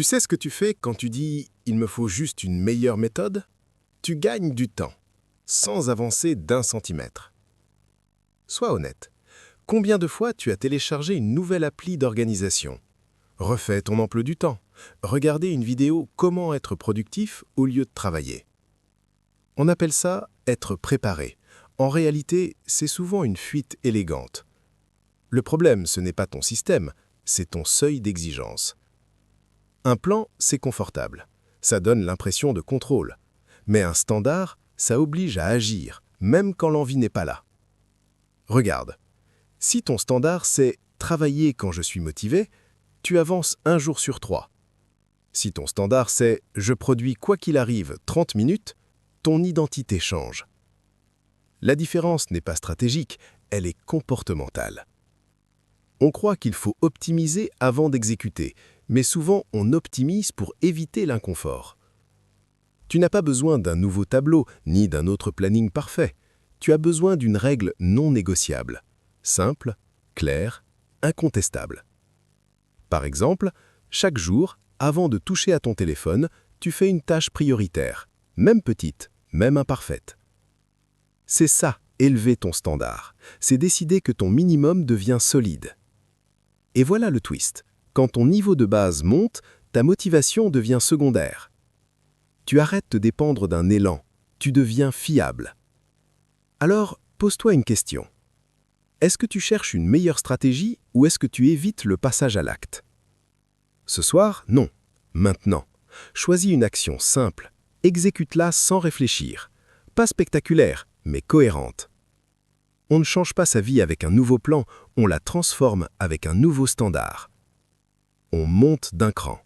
Tu sais ce que tu fais quand tu dis « il me faut juste une meilleure méthode » Tu gagnes du temps, sans avancer d'un centimètre. Sois honnête. Combien de fois tu as téléchargé une nouvelle appli d'organisation? Refais ton emploi du temps. Regardez une vidéo « Comment être productif » au lieu de travailler. On appelle ça « être préparé ». En réalité, c'est souvent une fuite élégante. Le problème, ce n'est pas ton système, c'est ton seuil d'exigence. Un plan, c'est confortable. Ça donne l'impression de contrôle. Mais un standard, ça oblige à agir, même quand l'envie n'est pas là. Regarde, si ton standard c'est « travailler quand je suis motivé », tu avances 1 jour sur 3. Si ton standard c'est « je produis quoi qu'il arrive 30 minutes », ton identité change. La différence n'est pas stratégique, elle est comportementale. On croit qu'il faut optimiser avant d'exécuter, mais souvent on optimise pour éviter l'inconfort. Tu n'as pas besoin d'un nouveau tableau ni d'un autre planning parfait. Tu as besoin d'une règle non négociable, simple, claire, incontestable. Par exemple, chaque jour, avant de toucher à ton téléphone, tu fais une tâche prioritaire, même petite, même imparfaite. C'est ça, élever ton standard. C'est décider que ton minimum devient solide. Et voilà le twist. Quand ton niveau de base monte, ta motivation devient secondaire. Tu arrêtes de dépendre d'un élan. Tu deviens fiable. Alors, pose-toi une question. Est-ce que tu cherches une meilleure stratégie ou est-ce que tu évites le passage à l'acte? Ce soir, non. Maintenant. Choisis une action simple. Exécute-la sans réfléchir. Pas spectaculaire, mais cohérente. On ne change pas sa vie avec un nouveau plan, on la transforme avec un nouveau standard. On monte d'un cran.